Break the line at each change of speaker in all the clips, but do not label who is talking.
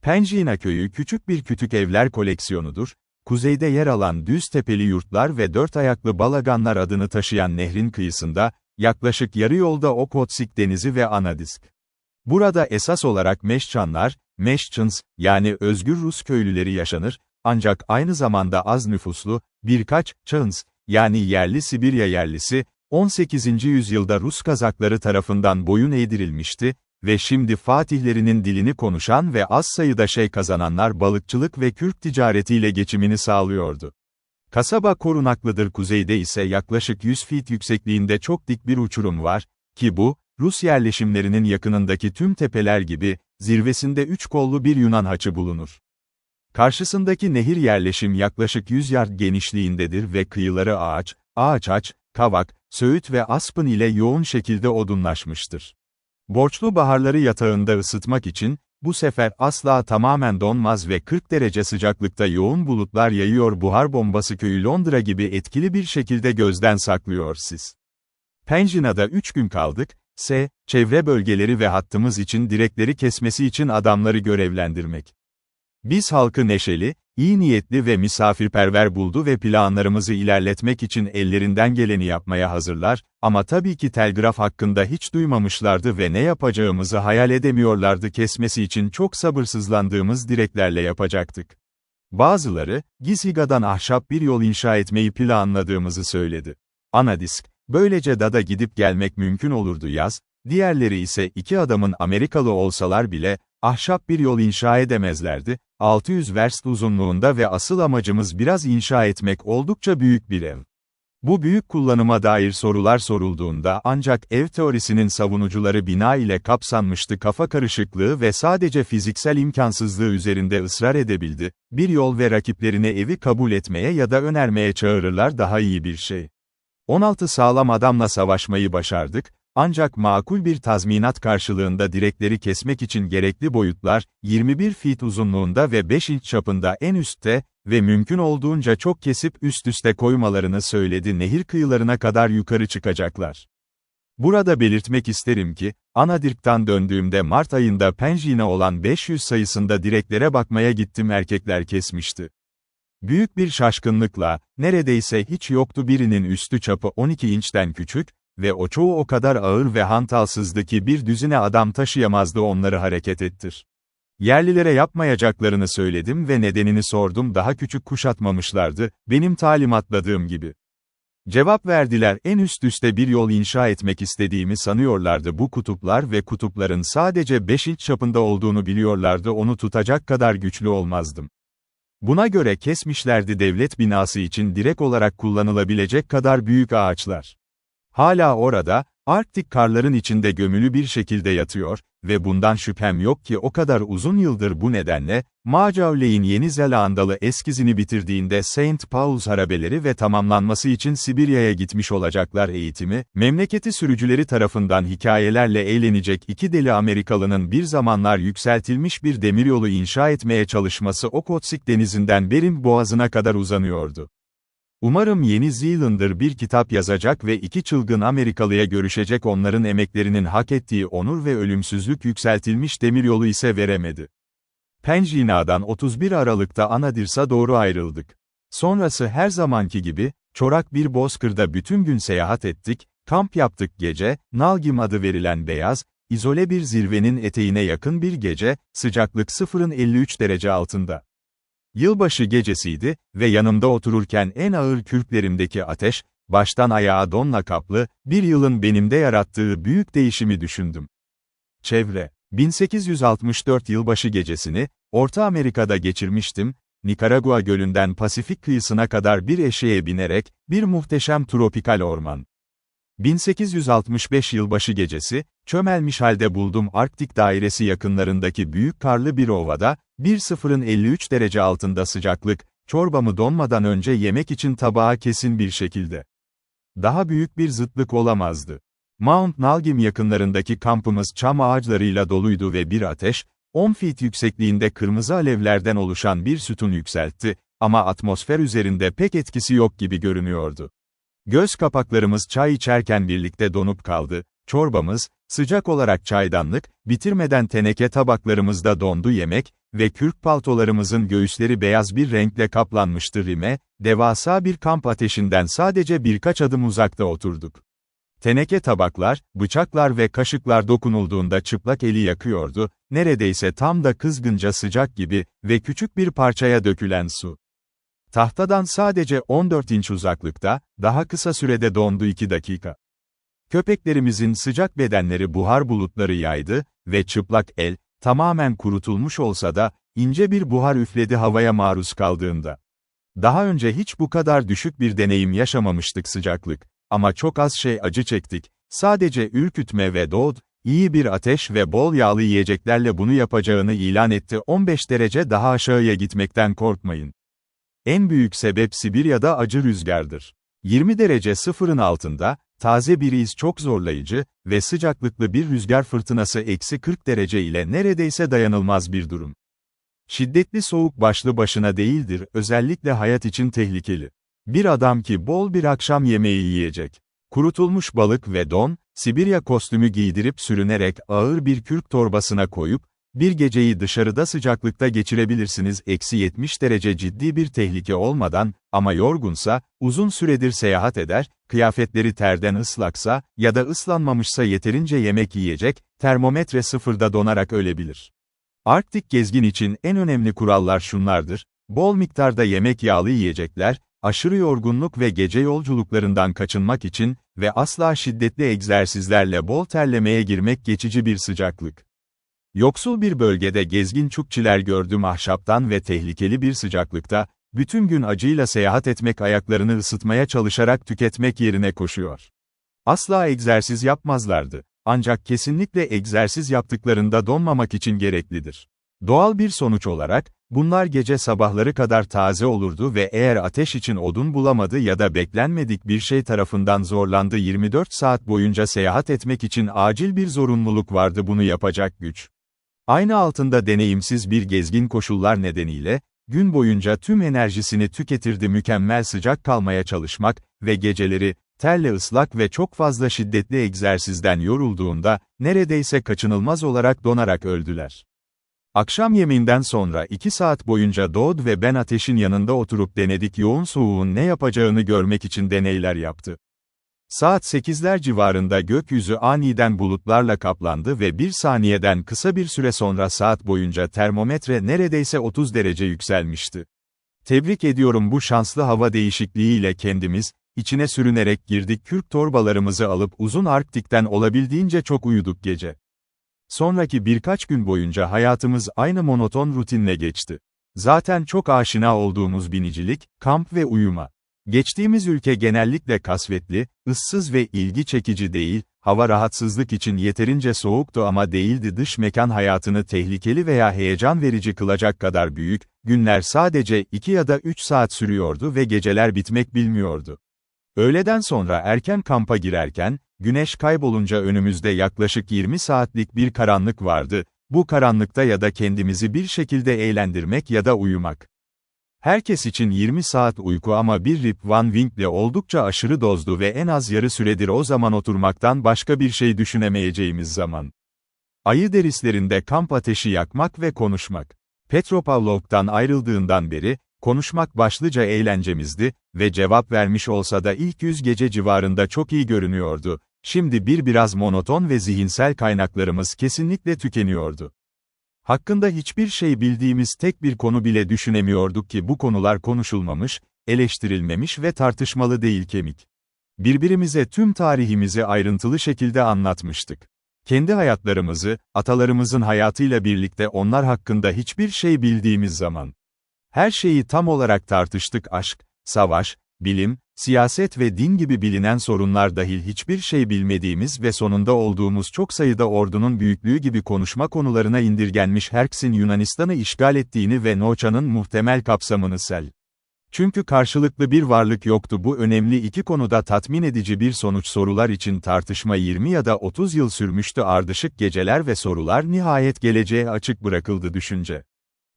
Penjina köyü küçük bir kütük evler koleksiyonudur. Kuzeyde yer alan düz tepeli yurtlar ve dört ayaklı balaganlar adını taşıyan nehrin kıyısında, yaklaşık yarı yolda Okhotsk Denizi ve Anadisk. Burada esas olarak Meşçanlar, Meşçans, yani özgür Rus köylüleri yaşanır, ancak aynı zamanda az nüfuslu, birkaç Çans, yani yerli Sibirya yerlisi, 18. yüzyılda Rus Kazakları tarafından boyun eğdirilmişti ve şimdi fatihlerinin dilini konuşan ve az sayıda kazananlar balıkçılık ve kürk ticaretiyle geçimini sağlıyordu. Kasaba korunaklıdır. Kuzeyde ise yaklaşık 100 feet yüksekliğinde çok dik bir uçurum var, ki bu, Rus yerleşimlerinin yakınındaki tüm tepeler gibi, zirvesinde 3 kollu bir Yunan haçı bulunur. Karşısındaki nehir yerleşim yaklaşık 100 yard genişliğindedir ve kıyıları ağaç, kavak, söğüt ve aspın ile yoğun şekilde odunlaşmıştır. Borçlu baharları yatağında ısıtmak için, bu sefer asla tamamen donmaz ve 40 derece sıcaklıkta yoğun bulutlar yayıyor. Buhar bombası köyü Londra gibi etkili bir şekilde gözden saklıyor siz. Penjina'da 3 gün kaldık, çevre bölgeleri ve hattımız için direkleri kesmesi için adamları görevlendirmek. Biz halkı neşeli, iyi niyetli ve misafirperver buldu ve planlarımızı ilerletmek için ellerinden geleni yapmaya hazırlar, ama tabii ki telgraf hakkında hiç duymamışlardı ve ne yapacağımızı hayal edemiyorlardı. Kesmesi için çok sabırsızlandığımız direklerle yapacaktık. Bazıları, Giziga'dan ahşap bir yol inşa etmeyi planladığımızı söyledi. Anadisk, böylece Dada gidip gelmek mümkün olurdu yaz, diğerleri ise 2 adamın Amerikalı olsalar bile, ahşap bir yol inşa edemezlerdi, 600 verst uzunluğunda ve asıl amacımız biraz inşa etmek oldukça büyük bir ev. Bu büyük kullanıma dair sorular sorulduğunda ancak ev teorisinin savunucuları bina ile kapsanmıştı, kafa karışıklığı ve sadece fiziksel imkansızlığı üzerinde ısrar edebildi, bir yol ve rakiplerine evi kabul etmeye ya da önermeye çağırırlar, daha iyi bir şey. 16 sağlam adamla savaşmayı başardık, ancak makul bir tazminat karşılığında direkleri kesmek için gerekli boyutlar, 21 feet uzunluğunda ve 5 inç çapında en üstte ve mümkün olduğunca çok kesip üst üste koymalarını söyledi. Nehir kıyılarına kadar yukarı çıkacaklar. Burada belirtmek isterim ki, Anadirk'tan döndüğümde Mart ayında Penjina olan 500 sayısında direklere bakmaya gittim, erkekler kesmişti. Büyük bir şaşkınlıkla, neredeyse hiç yoktu, birinin üstü çapı 12 inçten küçük ve o çoğu o kadar ağır ve hantalsızdı ki bir düzine adam taşıyamazdı onları hareket ettir. Yerlilere yapmayacaklarını söyledim ve nedenini sordum, daha küçük kuşatmamışlardı, benim talimatladığım gibi. Cevap verdiler, en üste bir yol inşa etmek istediğimi sanıyorlardı. Bu kutuplar ve kutupların sadece 5 inç çapında olduğunu biliyorlardı, onu tutacak kadar güçlü olmazdım. Buna göre kesmişlerdi devlet binası için direk olarak kullanılabilecek kadar büyük ağaçlar. Hala orada, Arktik karların içinde gömülü bir şekilde yatıyor ve bundan şüphem yok ki o kadar uzun yıldır. Bu nedenle, Macaulay'in Yeni Zelandalı eskizini bitirdiğinde St. Paul's harabeleri ve tamamlanması için Sibirya'ya gitmiş olacaklar. Eğitimi, memleketi sürücüleri tarafından hikayelerle eğlenecek 2 deli Amerikalının bir zamanlar yükseltilmiş bir demiryolu inşa etmeye çalışması Okhotsk Denizi'nden Bering Boğazı'na kadar uzanıyordu. Umarım Yeni Zealander bir kitap yazacak ve 2 çılgın Amerikalıya görüşecek, onların emeklerinin hak ettiği onur ve ölümsüzlük yükseltilmiş demiryolu ise veremedi. Penjina'dan 31 Aralık'ta Anadirk'a doğru ayrıldık. Sonrası her zamanki gibi, çorak bir bozkırda bütün gün seyahat ettik, kamp yaptık. Gece, Nalgim adı verilen beyaz, izole bir zirvenin eteğine yakın bir gece, sıcaklık 0'ın 53 derece altında. Yılbaşı gecesiydi ve yanımda otururken en ağır kürklerimdeki ateş, baştan ayağa donla kaplı, bir yılın benimde yarattığı büyük değişimi düşündüm. Çevre, 1864 yılbaşı gecesini, Orta Amerika'da geçirmiştim, Nikaragua gölünden Pasifik kıyısına kadar bir eşeğe binerek, bir muhteşem tropikal orman. 1865 yılbaşı gecesi, çömelmiş halde buldum Arktik dairesi yakınlarındaki büyük karlı bir ovada, 0'ın 53 derece altında sıcaklık, çorbamı donmadan önce yemek için tabağa kesin bir şekilde. Daha büyük bir zıtlık olamazdı. Mount Nalgim yakınlarındaki kampımız çam ağaçlarıyla doluydu ve bir ateş, 10 feet yüksekliğinde kırmızı alevlerden oluşan bir sütun yükseltti, ama atmosfer üzerinde pek etkisi yok gibi görünüyordu. Göz kapaklarımız çay içerken birlikte donup kaldı, çorbamız, Sıcak olarak çaydanlık, bitirmeden teneke tabaklarımızda dondu yemek ve kürk paltolarımızın göğüsleri beyaz bir renkle kaplanmıştı rime, devasa bir kamp ateşinden sadece birkaç adım uzakta oturduk. Teneke tabaklar, bıçaklar ve kaşıklar dokunulduğunda çıplak eli yakıyordu, neredeyse tam da kızgınca sıcak gibi ve küçük bir parçaya dökülen su. Tahtadan sadece 14 inç uzaklıkta, daha kısa sürede dondu 2 dakika. Köpeklerimizin sıcak bedenleri buhar bulutları yaydı ve çıplak el, tamamen kurutulmuş olsa da, ince bir buhar üfledi havaya maruz kaldığında. Daha önce hiç bu kadar düşük bir deneyim yaşamamıştık sıcaklık. Ama çok az şey acı çektik. Sadece ürkütme ve Doud, iyi bir ateş ve bol yağlı yiyeceklerle bunu yapacağını ilan etti. 15 derece daha aşağıya gitmekten korkmayın. En büyük sebep Sibirya'da acı rüzgardır. 20 derece sıfırın altında, taze bir iz çok zorlayıcı ve sıcaklıklı bir rüzgar fırtınası eksi 40 derece ile neredeyse dayanılmaz bir durum. Şiddetli soğuk başlı başına değildir, özellikle hayat için tehlikeli. Bir adam ki bol bir akşam yemeği yiyecek. Kurutulmuş balık ve don, Sibirya kostümü giydirip sürünerek ağır bir kürk torbasına koyup, bir geceyi dışarıda sıcaklıkta geçirebilirsiniz. Eksi 70 derece ciddi bir tehlike olmadan, ama yorgunsa, uzun süredir seyahat eder, kıyafetleri terden ıslaksa, ya da ıslanmamışsa yeterince yemek yiyecek, termometre sıfırda donarak ölebilir. Arktik gezgin için en önemli kurallar şunlardır: bol miktarda yemek, yağlı yiyecekler, aşırı yorgunluk ve gece yolculuklarından kaçınmak için ve asla şiddetli egzersizlerle bol terlemeye girmek, geçici bir sıcaklık. Yoksul bir bölgede gezgin çukçiler gördüm, ahşaptan ve tehlikeli bir sıcaklıkta, bütün gün acıyla seyahat etmek, ayaklarını ısıtmaya çalışarak tüketmek yerine koşuyor. Asla egzersiz yapmazlardı. Ancak kesinlikle egzersiz yaptıklarında donmamak için gereklidir. Doğal bir sonuç olarak, bunlar gece sabahları kadar taze olurdu ve eğer ateş için odun bulamadı ya da beklenmedik bir şey tarafından zorlandı, 24 saat boyunca seyahat etmek için acil bir zorunluluk vardı, bunu yapacak güç. Aynı altında deneyimsiz bir gezgin koşullar nedeniyle, gün boyunca tüm enerjisini tüketirdi, mükemmel sıcak kalmaya çalışmak ve geceleri, terle ıslak ve çok fazla şiddetli egzersizden yorulduğunda, neredeyse kaçınılmaz olarak donarak öldüler. Akşam yemeğinden sonra 2 saat boyunca Doud ve ben ateşin yanında oturup denedik, yoğun soğuğun ne yapacağını görmek için deneyler yaptı. Saat 8'ler civarında gökyüzü aniden bulutlarla kaplandı ve bir saniyeden kısa bir süre sonra saat boyunca termometre neredeyse 30 derece yükselmişti. Tebrik ediyorum, bu şanslı hava değişikliğiyle kendimiz, içine sürünerek girdik, kürk torbalarımızı alıp uzun Arktik'ten olabildiğince çok uyuduk gece. Sonraki birkaç gün boyunca hayatımız aynı monoton rutinle geçti. Zaten çok aşina olduğumuz binicilik, kamp ve uyuma. Geçtiğimiz ülke genellikle kasvetli, ıssız ve ilgi çekici değil, hava rahatsızlık için yeterince soğuktu ama değildi. Dış mekan hayatını tehlikeli veya heyecan verici kılacak kadar büyük, günler sadece 2 ya da 3 saat sürüyordu ve geceler bitmek bilmiyordu. Öğleden sonra erken kampa girerken, güneş kaybolunca önümüzde yaklaşık 20 saatlik bir karanlık vardı, bu karanlıkta ya da kendimizi bir şekilde eğlendirmek ya da uyumak. Herkes için 20 saat uyku ama bir Rip Van Winkle oldukça aşırı dozdu ve en az yarı süredir o zaman oturmaktan başka bir şey düşünemeyeceğimiz zaman. Ayı derislerinde kamp ateşi yakmak ve konuşmak. Petropavlov'dan ayrıldığından beri, konuşmak başlıca eğlencemizdi ve cevap vermiş olsa da ilk 100 gece civarında çok iyi görünüyordu. Şimdi biraz monoton ve zihinsel kaynaklarımız kesinlikle tükeniyordu. Hakkında hiçbir şey bildiğimiz tek bir konu bile düşünemiyorduk ki bu konular konuşulmamış, eleştirilmemiş ve tartışmalı değil, kemik. Birbirimize tüm tarihimizi ayrıntılı şekilde anlatmıştık. Kendi hayatlarımızı, atalarımızın hayatıyla birlikte onlar hakkında hiçbir şey bildiğimiz zaman. Her şeyi tam olarak tartıştık, aşk, savaş, bilim, siyaset ve din gibi bilinen sorunlar dahil hiçbir şey bilmediğimiz ve sonunda olduğumuz çok sayıda ordunun büyüklüğü gibi konuşma konularına indirgenmiş. Herksin Yunanistan'ı işgal ettiğini ve Noça'nın muhtemel kapsamını sel. Çünkü karşılıklı bir varlık yoktu. Bu önemli iki konuda tatmin edici bir sonuç, sorular için tartışma 20 ya da 30 yıl sürmüştü. Ardışık geceler ve sorular nihayet geleceğe açık bırakıldı düşünce.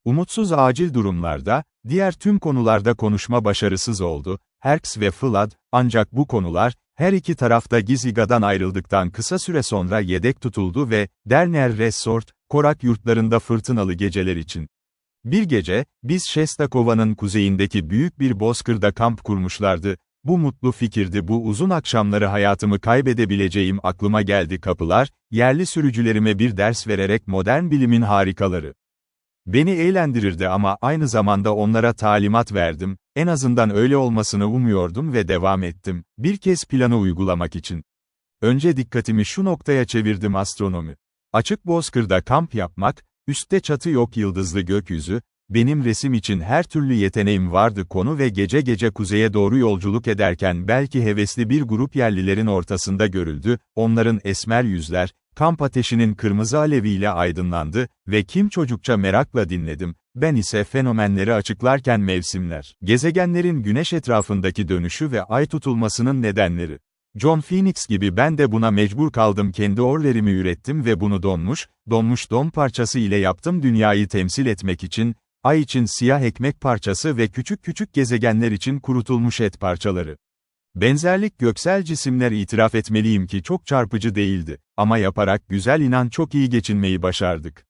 Umutsuz acil durumlarda, diğer tüm konularda konuşma başarısız oldu, Herx ve Flood, ancak bu konular, Her iki tarafta Giziga'dan ayrıldıktan kısa süre sonra yedek tutuldu ve Dernier Resort, korak yurtlarında fırtınalı geceler için. Bir gece, biz Şestakova'nın kuzeyindeki büyük bir bozkırda kamp kurmuşlardı. Bu mutlu fikirdi, bu uzun akşamları hayatımı kaybedebileceğim aklıma geldi kapılar, yerli sürücülerime bir ders vererek modern bilimin harikaları. Beni eğlendirirdi ama aynı zamanda onlara talimat verdim, en azından öyle olmasını umuyordum ve devam ettim, bir kez planı uygulamak için. Önce dikkatimi şu noktaya çevirdim: astronomi. Açık bozkırda kamp yapmak, üstte çatı yok, yıldızlı gökyüzü, benim resim için her türlü yeteneğim vardı konu ve gece gece kuzeye doğru yolculuk ederken belki hevesli bir grup yerlilerin ortasında görüldü, onların esmer yüzler, kamp ateşinin kırmızı aleviyle aydınlandı ve kim çocukça merakla dinledim, ben ise fenomenleri açıklarken mevsimler, gezegenlerin güneş etrafındaki dönüşü ve ay tutulmasının nedenleri. John Phoenix gibi ben de buna mecbur kaldım, kendi orlerimi ürettim ve bunu donmuş don parçası ile yaptım, dünyayı temsil etmek için, ay için siyah ekmek parçası ve küçük küçük gezegenler için kurutulmuş et parçaları. Benzerlik göksel cisimler, itiraf etmeliyim ki çok çarpıcı değildi, ama yaparak güzel, inan çok iyi geçinmeyi başardık.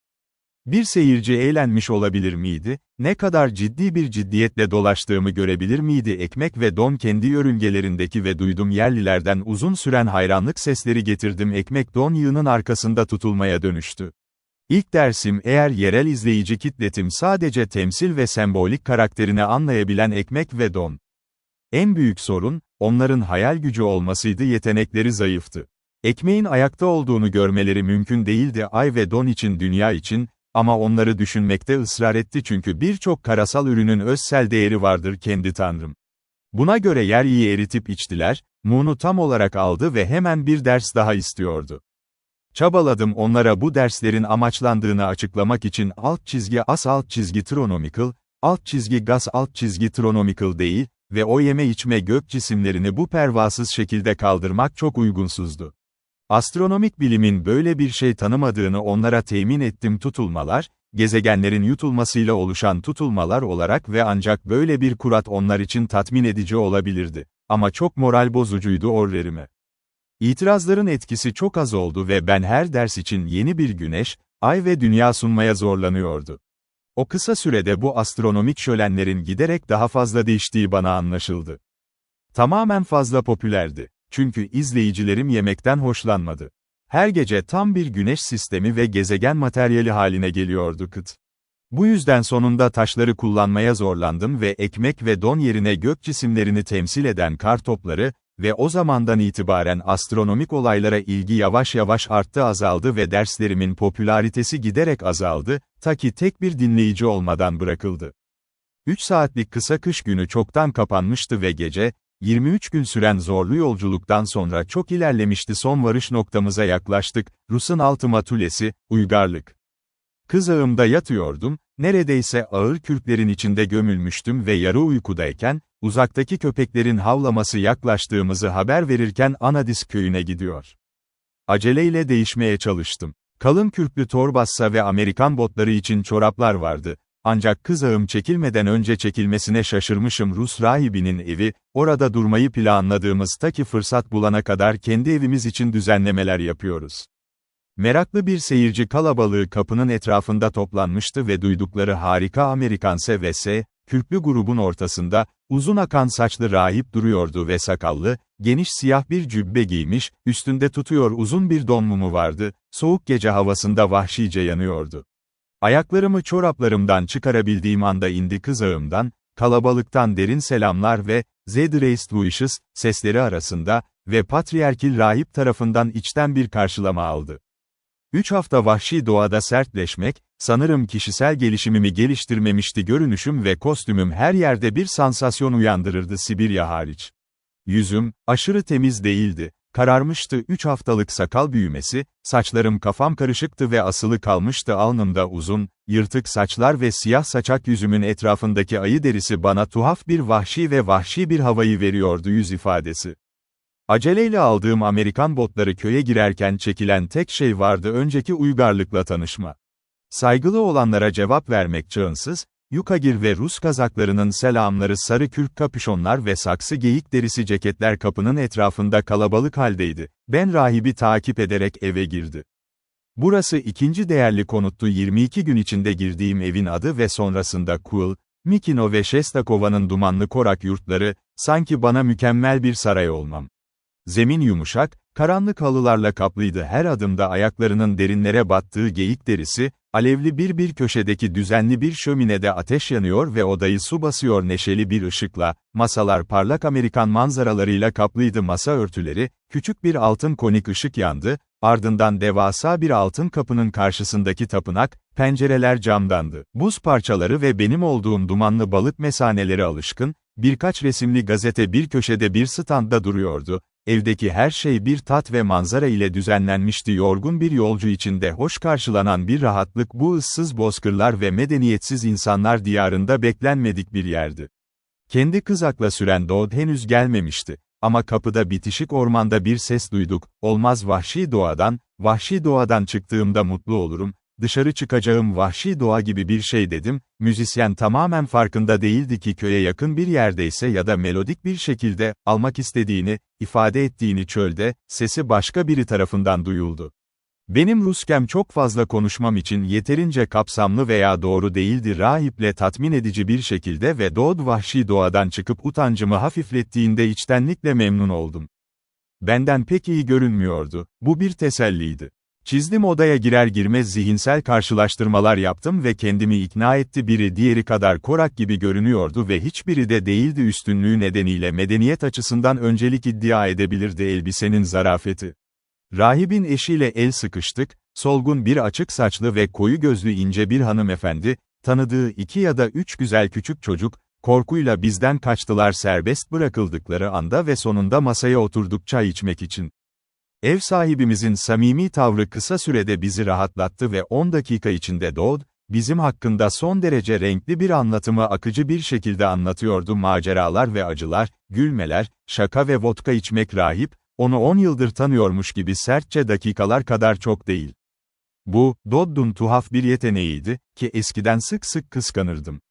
Bir seyirci eğlenmiş olabilir miydi? Ne kadar ciddi bir ciddiyetle dolaştığımı görebilir miydi? Ekmek ve don kendi yörüngelerindeki ve duydum yerlilerden uzun süren hayranlık sesleri getirdim. Ekmek don yığının arkasında tutulmaya dönüştü. İlk dersim, eğer yerel izleyici kitletim sadece temsil ve sembolik karakterini anlayabilen ekmek ve don. En büyük sorun, onların hayal gücü olmasıydı, yetenekleri zayıftı. Ekmeğin ayakta olduğunu görmeleri mümkün değildi, ay ve don için, dünya için, ama onları düşünmekte ısrar etti çünkü birçok karasal ürünün özsel değeri vardır kendi tanrım. Buna göre yerliyi eritip içtiler, Moon'u tam olarak aldı ve hemen bir ders daha istiyordu. Çabaladım onlara bu derslerin amaçlandığını açıklamak için _as_tronomical, _gas_tronomical değil ve o yeme içme gök cisimlerini bu pervasız şekilde kaldırmak çok uygunsuzdu. Astronomik bilimin böyle bir şey tanımadığını onlara temin ettim. Tutulmalar, gezegenlerin yutulmasıyla oluşan tutulmalar olarak ve ancak böyle bir kurat onlar için tatmin edici olabilirdi. Ama çok moral bozucuydu orlerime. İtirazların etkisi çok az oldu ve ben her ders için yeni bir güneş, ay ve dünya sunmaya zorlanıyordu. O kısa sürede bu astronomik şölenlerin giderek daha fazla değiştiği bana anlaşıldı. Tamamen fazla popülerdi. Çünkü izleyicilerim yemekten hoşlanmadı. Her gece tam bir güneş sistemi ve gezegen materyali haline geliyordu kıt. Bu yüzden sonunda taşları kullanmaya zorlandım ve ekmek ve don yerine gök cisimlerini temsil eden kar topları ve o zamandan itibaren astronomik olaylara ilgi yavaş yavaş arttı, azaldı ve derslerimin popülaritesi giderek azaldı, ta ki tek bir dinleyici olmadan bırakıldı. 3 saatlik kısa kış günü çoktan kapanmıştı ve gece, 23 gün süren zorlu yolculuktan sonra çok ilerlemişti. Son varış noktamıza yaklaştık, Rus'un Altıma Tulesi, uygarlık. Kızağımda yatıyordum, neredeyse ağır kürklerin içinde gömülmüştüm ve yarı uykudayken, uzaktaki köpeklerin havlaması yaklaştığımızı haber verirken Anadisk köyüne gidiyor. Aceleyle değişmeye çalıştım. Kalın kürklü torbassa ve Amerikan botları için çoraplar vardı. Ancak kızağım çekilmeden önce çekilmesine şaşırmışım. Rus rahibinin evi, orada durmayı planladığımız ta ki fırsat bulana kadar kendi evimiz için düzenlemeler yapıyoruz. Meraklı bir seyirci kalabalığı kapının etrafında toplanmıştı ve duydukları harika Amerikan S&S, kürklü grubun ortasında, uzun akan saçlı rahip duruyordu ve sakallı, geniş siyah bir cübbe giymiş, üstünde tutuyor uzun bir don mumu vardı, soğuk gece havasında vahşice yanıyordu. Ayaklarımı çoraplarımdan çıkarabildiğim anda indi kızağımdan, kalabalıktan derin selamlar ve "The Raised Wishes" sesleri arasında ve patriarkil rahip tarafından içten bir karşılama aldı. 3 hafta vahşi doğada sertleşmek, sanırım kişisel gelişimimi geliştirmemişti. Görünüşüm ve kostümüm her yerde bir sansasyon uyandırırdı, Sibirya hariç. Yüzüm, aşırı temiz değildi, kararmıştı. 3 haftalık sakal büyümesi, saçlarım kafam karışıktı ve asılı kalmıştı alnımda uzun, yırtık saçlar ve siyah saçak yüzümün etrafındaki ayı derisi bana tuhaf bir vahşi bir havayı veriyordu yüz ifadesi. Aceleyle aldığım Amerikan botları köye girerken çekilen tek şey vardı: önceki uygarlıkla tanışma. Saygılı olanlara cevap vermek çağımsız, Yukagir ve Rus kazaklarının selamları, sarı kürk kapüşonlar ve saksı geyik derisi ceketler kapının etrafında kalabalık haldeydi. Ben rahibi takip ederek eve girdi. Burası ikinci değerli konuttu. 22 gün içinde girdiğim evin adı ve sonrasında Kul, Mikino ve Şestakova'nın dumanlı korak yurtları, sanki bana mükemmel bir saray olmam. Zemin yumuşak, karanlık halılarla kaplıydı. Her adımda ayaklarının derinlere battığı geyik derisi, alevli bir köşedeki düzenli bir şöminede ateş yanıyor ve odayı su basıyor neşeli bir ışıkla, masalar parlak Amerikan manzaralarıyla kaplıydı. Masa örtüleri, küçük bir altın konik ışık yandı, ardından devasa bir altın kapının karşısındaki tapınak, pencereler camdandı. Buz parçaları ve benim olduğum dumanlı balık mesaneleri alışkın, birkaç resimli gazete bir köşede bir standa duruyordu. Evdeki her şey bir tat ve manzara ile düzenlenmişti. Yorgun bir yolcu içinde hoş karşılanan bir rahatlık, bu ıssız bozkırlar ve medeniyetsiz insanlar diyarında beklenmedik bir yerdi. Kendi kızakla süren Dodd henüz gelmemişti. Ama kapıda bitişik ormanda bir ses duyduk. Olmaz, vahşi doğadan çıktığımda mutlu olurum. Dışarı çıkacağım, vahşi doğa gibi bir şey dedim. Müzisyen tamamen farkında değildi ki köye yakın bir yerdeyse ya da melodik bir şekilde, almak istediğini, ifade ettiğini çölde, sesi başka biri tarafından duyuldu. Benim Ruskem çok fazla konuşmam için yeterince kapsamlı veya doğru değildi. Rahiple tatmin edici bir şekilde ve Dodd vahşi doğadan çıkıp utancımı hafiflettiğinde içtenlikle memnun oldum. Benden pek iyi görünmüyordu, bu bir teselliydi. Çizdim, odaya girer girmez zihinsel karşılaştırmalar yaptım ve kendimi ikna etti. Biri diğeri kadar korak gibi görünüyordu ve hiçbiri de değildi. Üstünlüğü nedeniyle medeniyet açısından öncelik iddia edebilirdi elbisenin zarafeti. Rahibin eşiyle el sıkıştık, solgun bir açık saçlı ve koyu gözlü ince bir hanımefendi, tanıdığı 2 ya da 3 güzel küçük çocuk, korkuyla bizden kaçtılar serbest bırakıldıkları anda ve sonunda masaya oturduk çay içmek için. Ev sahibimizin samimi tavrı kısa sürede bizi rahatlattı ve 10 dakika içinde Dodd, bizim hakkında son derece renkli bir anlatımı akıcı bir şekilde anlatıyordu. Maceralar ve acılar, gülmeler, şaka ve vodka içmek. Rahip, onu 10 yıldır tanıyormuş gibi sertçe, dakikalar kadar çok değil. Bu, Dodd'un tuhaf bir yeteneğiydi, ki eskiden sık sık kıskanırdım.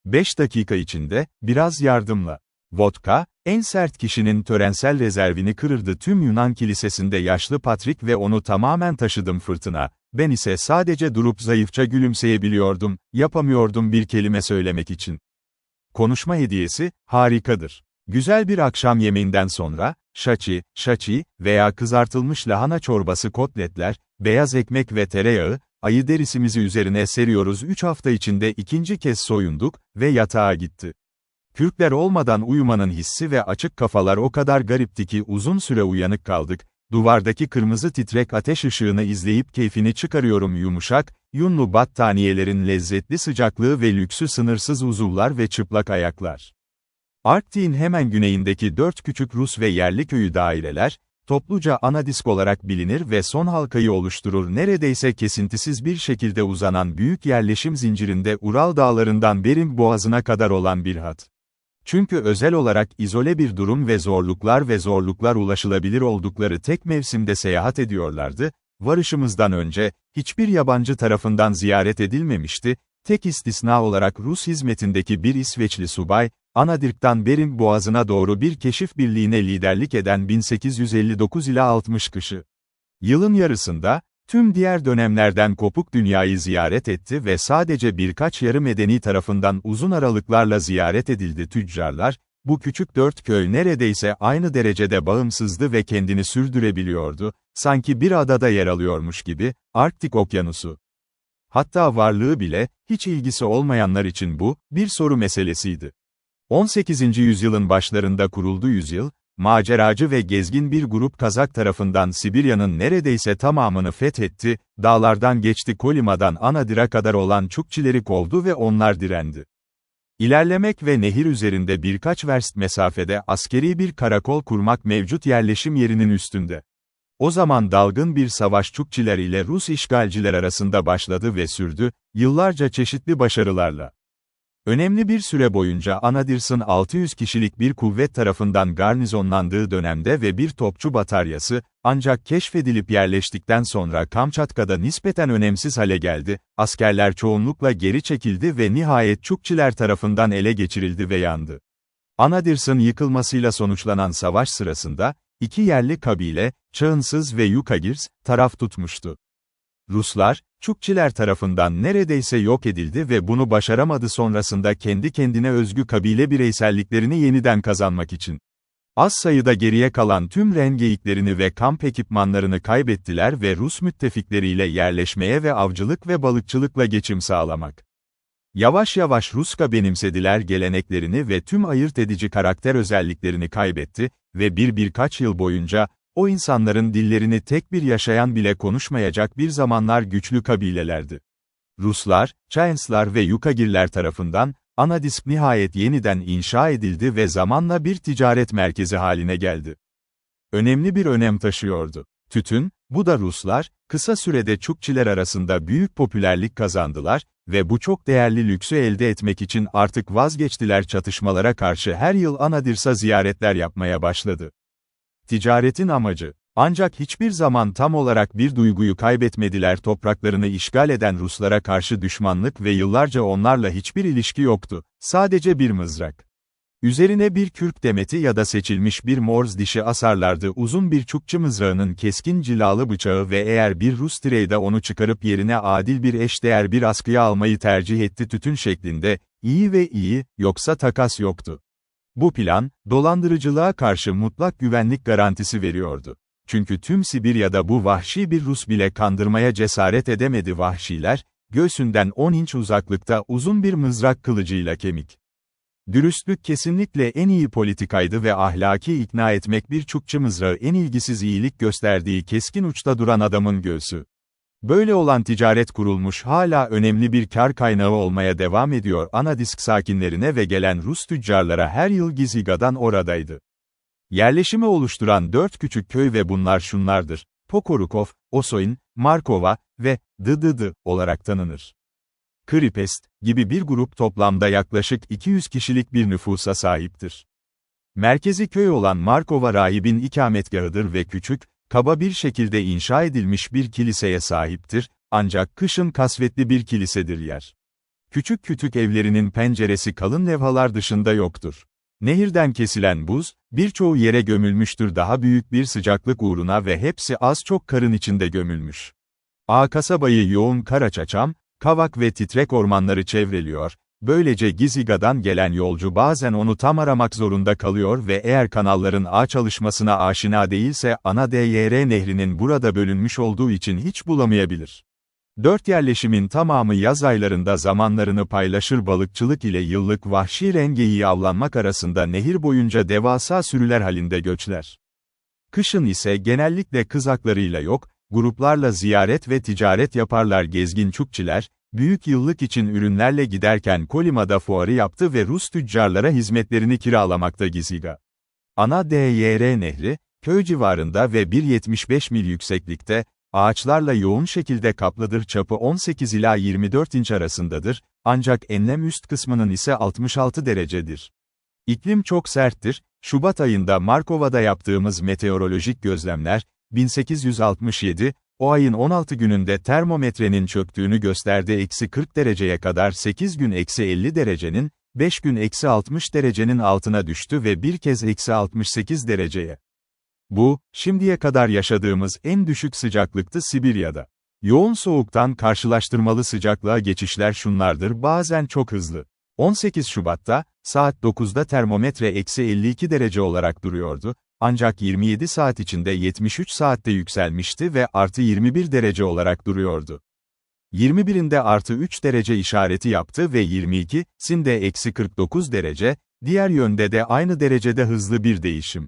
5 dakika içinde, biraz yardımla. Vodka, en sert kişinin törensel rezervini kırırdı. Tüm Yunan kilisesinde yaşlı Patrik ve onu tamamen taşıdım fırtına. Ben ise sadece durup zayıfça gülümseyebiliyordum, yapamıyordum bir kelime söylemek için. Konuşma hediyesi, harikadır. Güzel bir akşam yemeğinden sonra, şaçi veya kızartılmış lahana çorbası, kotletler, beyaz ekmek ve tereyağı, ayı derisimizi üzerine seriyoruz. 3 hafta içinde 2. kez soyunduk ve yatağa gitti. Kürkler olmadan uyumanın hissi ve açık kafalar o kadar garipti ki uzun süre uyanık kaldık. Duvardaki kırmızı titrek ateş ışığını izleyip keyfini çıkarıyorum. Yumuşak, yunlu battaniyelerin lezzetli sıcaklığı ve lüksü, sınırsız uzuvlar ve çıplak ayaklar. Arktik'in hemen güneyindeki 4 küçük Rus ve yerli köyü daireler, topluca Anadisk olarak bilinir ve son halkayı oluşturur. Neredeyse kesintisiz bir şekilde uzanan büyük yerleşim zincirinde Ural dağlarından Bering boğazına kadar olan bir hat. Çünkü özel olarak izole bir durum ve zorluklar ulaşılabilir oldukları tek mevsimde seyahat ediyorlardı. Varışımızdan önce, hiçbir yabancı tarafından ziyaret edilmemişti. Tek istisna olarak Rus hizmetindeki bir İsveçli subay, Anadirk'tan Bering boğazına doğru bir keşif birliğine liderlik eden 1859 ila 60 kışı. Yılın yarısında, tüm diğer dönemlerden kopuk dünyayı ziyaret etti ve sadece birkaç yarı medeni tarafından uzun aralıklarla ziyaret edildi. Tüccarlar, bu küçük 4 köy neredeyse aynı derecede bağımsızdı ve kendini sürdürebiliyordu, sanki bir adada yer alıyormuş gibi, Arktik Okyanusu. Hatta varlığı bile, hiç ilgisi olmayanlar için bu, bir soru meselesiydi. 18. yüzyılın başlarında kuruldu. Yüzyıl, maceracı ve gezgin bir grup Kazak tarafından Sibirya'nın neredeyse tamamını fethetti, dağlardan geçti, Kolima'dan Anadir'e kadar olan Çukçileri kovdu ve onlar direndi. İlerlemek ve nehir üzerinde birkaç verst mesafede askeri bir karakol kurmak mevcut yerleşim yerinin üstünde. O zaman dalgın bir savaş Çukçiler ile Rus işgalciler arasında başladı ve sürdü, yıllarca çeşitli başarılarla. Önemli bir süre boyunca Anadyrs'ın 600 kişilik bir kuvvet tarafından garnizonlandığı dönemde ve bir topçu bataryası, ancak keşfedilip yerleştikten sonra Kamçatka'da nispeten önemsiz hale geldi, askerler çoğunlukla geri çekildi ve nihayet Çukçiler tarafından ele geçirildi ve yandı. Anadyrs'ın yıkılmasıyla sonuçlanan savaş sırasında, iki yerli kabile, Çağınsız ve Yukagirs, taraf tutmuştu. Ruslar, Çukçiler tarafından neredeyse yok edildi ve bunu başaramadı sonrasında kendi kendine özgü kabile bireyselliklerini yeniden kazanmak için. Az sayıda geriye kalan tüm rengeyiklerini ve kamp ekipmanlarını kaybettiler ve Rus müttefikleriyle yerleşmeye ve avcılık ve balıkçılıkla geçim sağlamak. Yavaş yavaş Ruska benimsediler geleneklerini ve tüm ayırt edici karakter özelliklerini kaybetti ve birkaç yıl boyunca, o insanların dillerini tek bir yaşayan bile konuşmayacak bir zamanlar güçlü kabilelerdi. Ruslar, Çaenslar ve Yukagirler tarafından, Anadyrsk nihayet yeniden inşa edildi ve zamanla bir ticaret merkezi haline geldi. Önemli bir önem taşıyordu. Tütün, bu da Ruslar, kısa sürede Çukçiler arasında büyük popülerlik kazandılar ve bu çok değerli lüksü elde etmek için artık vazgeçtiler çatışmalara karşı her yıl Anadyrsk'a ziyaretler yapmaya başladı. Ticaretin amacı. Ancak hiçbir zaman tam olarak bir duyguyu kaybetmediler topraklarını işgal eden Ruslara karşı düşmanlık ve yıllarca onlarla hiçbir ilişki yoktu, sadece bir mızrak. Üzerine bir kürk demeti ya da seçilmiş bir morz dişi asarlardı uzun bir Çukçi mızrağının keskin cilalı bıçağı ve eğer bir Rus tireyde onu çıkarıp yerine adil bir eşdeğer bir askıya almayı tercih etti tütün şeklinde, iyi ve iyi, yoksa takas yoktu. Bu plan, dolandırıcılığa karşı mutlak güvenlik garantisi veriyordu. Çünkü tüm Sibirya'da bu vahşi bir Rus bile kandırmaya cesaret edemedi vahşiler, göğsünden 10 inç uzaklıkta uzun bir mızrak kılıcıyla kemik. Dürüstlük kesinlikle en iyi politikaydı ve ahlaki ikna etmek bir Çukçi mızrağı en ilgisiz iyilik gösterdiği keskin uçta duran adamın göğsü. Böyle olan ticaret kurulmuş hala önemli bir kar kaynağı olmaya devam ediyor Anadyrsk sakinlerine ve gelen Rus tüccarlara her yıl Giziga'dan oradaydı. Yerleşimi oluşturan 4 küçük köy ve bunlar şunlardır: Pokorukov, Osoin, Markova ve Dıdıdı olarak tanınır. Kripest gibi bir grup toplamda yaklaşık 200 kişilik bir nüfusa sahiptir. Merkezi köy olan Markova rahibin ikametgahıdır ve küçük, kaba bir şekilde inşa edilmiş bir kiliseye sahiptir, ancak kışın kasvetli bir kilisedir yer. Küçük evlerinin penceresi kalın levhalar dışında yoktur. Nehirden kesilen buz, birçoğu yere gömülmüştür daha büyük bir sıcaklık uğruna ve hepsi az çok karın içinde gömülmüş. Kasabayı yoğun karaçaçam, kavak ve titrek ormanları çevreliyor, böylece Giziga'dan gelen yolcu bazen onu tam aramak zorunda kalıyor ve eğer kanalların ağ çalışmasına aşina değilse ana Dyr nehrinin burada bölünmüş olduğu için hiç bulamayabilir. 4 yerleşimin tamamı yaz aylarında zamanlarını paylaşır balıkçılık ile yıllık vahşi rengeyi avlanmak arasında nehir boyunca devasa sürüler halinde göçler. Kışın ise genellikle kızaklarıyla yok, gruplarla ziyaret ve ticaret yaparlar gezgin Çukçiler, büyük yıllık için ürünlerle giderken Kolima'da fuarı yaptı ve Rus tüccarlara hizmetlerini kiralamakta Giziga. Ana Dyr nehri, köy civarında ve 1,75 mil yükseklikte, ağaçlarla yoğun şekilde kaplıdır çapı 18 ila 24 inç arasındadır, ancak enlem üst kısmının ise 66 derecedir. İklim çok serttir, Şubat ayında Markova'da yaptığımız meteorolojik gözlemler, 1867, o ayın 16 gününde termometrenin çöktüğünü gösterdi -40 dereceye kadar 8 gün -50 derecenin, 5 gün -60 derecenin altına düştü ve bir kez -68 dereceye. Bu, şimdiye kadar yaşadığımız en düşük sıcaklıktı Sibirya'da. Yoğun soğuktan karşılaştırmalı sıcaklığa geçişler şunlardır bazen çok hızlı. 18 Şubat'ta, saat 9'da termometre -52 derece olarak duruyordu, ancak 27 saat içinde 73 saatte yükselmişti ve +21 derece olarak duruyordu. 21'inde +3 derece işareti yaptı ve 22'sinde -49 derece, diğer yönde de aynı derecede hızlı bir değişim.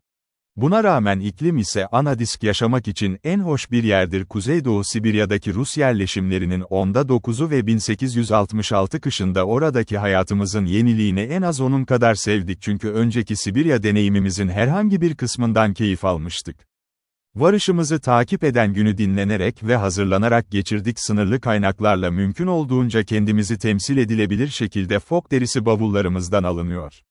Buna rağmen iklim ise Anadyrsk yaşamak için en hoş bir yerdir. Kuzeydoğu Sibirya'daki Rus yerleşimlerinin %9'u ve 1866 kışında oradaki hayatımızın yeniliğini en az onun kadar sevdik çünkü önceki Sibirya deneyimimizin herhangi bir kısmından keyif almıştık. Varışımızı takip eden günü dinlenerek ve hazırlanarak geçirdik, sınırlı kaynaklarla mümkün olduğunca kendimizi temsil edilebilir şekilde fok derisi bavullarımızdan alınıyor.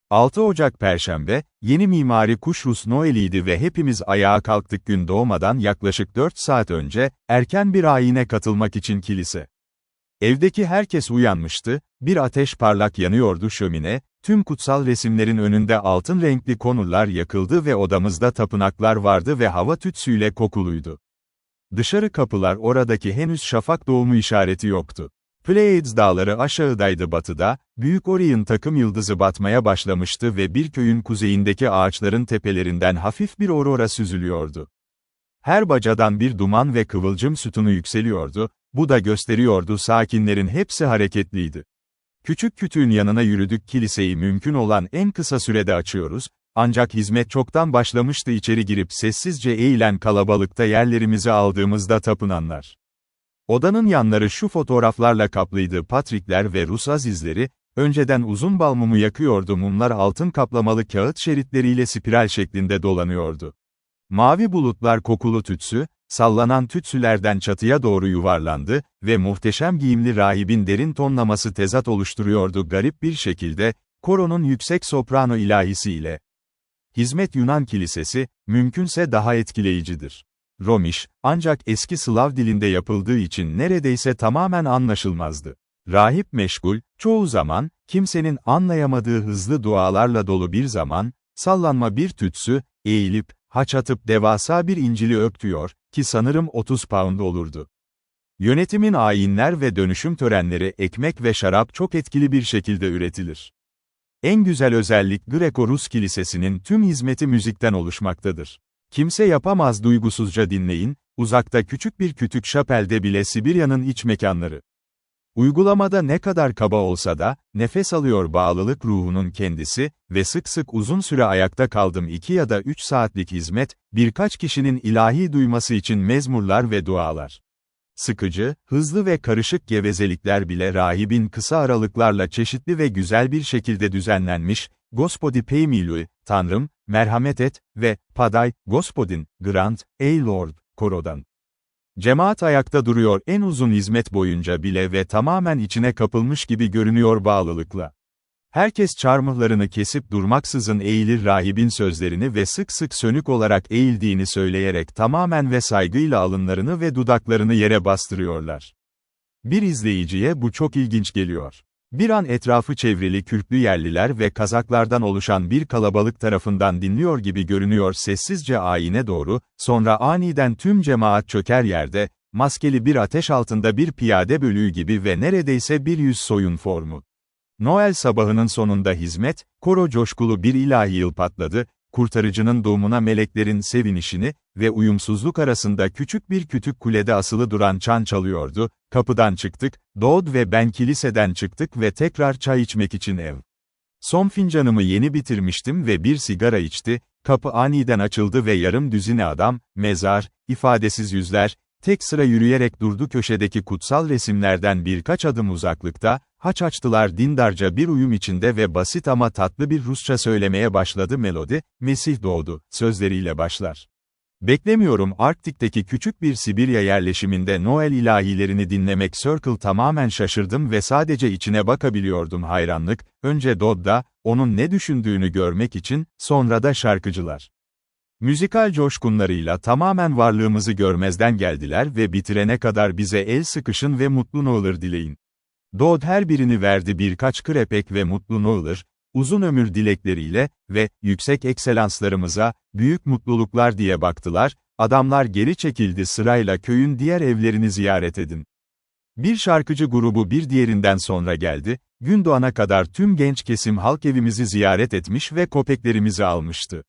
6 Ocak Perşembe, yeni mimari kuş Rus Noel'iydi ve hepimiz ayağa kalktık gün doğmadan yaklaşık 4 saat önce, erken bir ayine katılmak için kilise. Evdeki herkes uyanmıştı, bir ateş parlak yanıyordu şömine, tüm kutsal resimlerin önünde altın renkli konurlar yakıldı ve odamızda tapınaklar vardı ve hava tütsüyle kokuluydu. Dışarı kapılar oradaki henüz şafak doğumu işareti yoktu. Pleiades dağları aşağıdaydı batıda, Büyük Orion takım yıldızı batmaya başlamıştı ve bir köyün kuzeyindeki ağaçların tepelerinden hafif bir aurora süzülüyordu. Her bacadan bir duman ve kıvılcım sütunu yükseliyordu, bu da gösteriyordu sakinlerin hepsi hareketliydi. Küçük kütüğün yanına yürüdük, kiliseyi mümkün olan en kısa sürede açıyoruz, ancak hizmet çoktan başlamıştı, içeri girip sessizce eğilen kalabalıkta yerlerimizi aldığımızda tapınanlar. Odanın yanları şu fotoğraflarla kaplıydı, Patrikler ve Rus azizleri, önceden uzun bal mumu yakıyordu, mumlar altın kaplamalı kağıt şeritleriyle spiral şeklinde dolanıyordu. Mavi bulutlar kokulu tütsü, sallanan tütsülerden çatıya doğru yuvarlandı ve muhteşem giyimli rahibin derin tonlaması tezat oluşturuyordu garip bir şekilde, koronun yüksek soprano ilahisiyle. Hizmet Yunan kilisesi, mümkünse daha etkileyicidir. Romiş, ancak eski Slav dilinde yapıldığı için neredeyse tamamen anlaşılmazdı. Rahip meşgul, çoğu zaman, kimsenin anlayamadığı hızlı dualarla dolu bir zaman, sallanma bir tütsü, eğilip, haç atıp devasa bir İncil'i öptüyor, ki sanırım 30 pound olurdu. Yönetimin ayinler ve dönüşüm törenleri, ekmek ve şarap çok etkili bir şekilde üretilir. En güzel özellik Greko-Rus kilisesinin tüm hizmeti müzikten oluşmaktadır. Kimse yapamaz, duygusuzca dinleyin, uzakta küçük bir kütük şapelde bile Sibirya'nın iç mekanları. Uygulamada ne kadar kaba olsa da, nefes alıyor bağlılık ruhunun kendisi ve sık sık uzun süre ayakta kaldım, 2 ya da 3 saatlik hizmet, birkaç kişinin ilahi duyması için mezmurlar ve dualar. Sıkıcı, hızlı ve karışık gevezelikler bile rahibin kısa aralıklarla çeşitli ve güzel bir şekilde düzenlenmiş, Gospodi Peymilui, Tanrım, merhamet et ve Paday, Gospodin, Grant, ey Lord, korodan. Cemaat ayakta duruyor en uzun hizmet boyunca bile ve tamamen içine kapılmış gibi görünüyor bağlılıkla. Herkes çarmıhlarını kesip durmaksızın eğilir, rahibin sözlerini ve sık sık sönük olarak eğildiğini söyleyerek tamamen ve saygıyla alınlarını ve dudaklarını yere bastırıyorlar. Bir izleyiciye bu çok ilginç geliyor. Bir an etrafı çevrili kürklü yerliler ve kazaklardan oluşan bir kalabalık tarafından dinliyor gibi görünüyor sessizce ayine doğru, sonra aniden tüm cemaat çöker yerde, maskeli bir ateş altında bir piyade bölüğü gibi ve neredeyse bir yüz soyun formu. Noel sabahının sonunda hizmet, koro coşkulu bir ilahi yıl patladı, kurtarıcının doğumuna meleklerin sevinişini ve uyumsuzluk arasında küçük bir kütük kulede asılı duran çan çalıyordu, kapıdan çıktık, Dodd ve ben kiliseden çıktık ve tekrar çay içmek için ev. Son fincanımı yeni bitirmiştim ve bir sigara içti, kapı aniden açıldı ve yarım düzine adam, mezar, ifadesiz yüzler, tek sıra yürüyerek durdu köşedeki kutsal resimlerden birkaç adım uzaklıkta, haç açtılar dindarca bir uyum içinde ve basit ama tatlı bir Rusça söylemeye başladı melodi, Mesih doğdu, sözleriyle başlar. Beklemiyorum, Arktik'teki küçük bir Sibirya yerleşiminde Noel ilahilerini dinlemek Circle tamamen şaşırdım ve sadece içine bakabiliyordum hayranlık, önce Dodd'da, onun ne düşündüğünü görmek için, sonra da şarkıcılar. Müzikal coşkunlarıyla tamamen varlığımızı görmezden geldiler ve bitirene kadar bize el sıkışın ve mutlu Noel'ır dileyin. Dodd her birini verdi birkaç krepek ve mutlu Noel'ır, uzun ömür dilekleriyle ve yüksek ekselanslarımıza büyük mutluluklar diye baktılar, adamlar geri çekildi, sırayla köyün diğer evlerini ziyaret edin. Bir şarkıcı grubu bir diğerinden sonra geldi, gün doğana kadar tüm genç kesim halk evimizi ziyaret etmiş ve köpeklerimizi almıştı.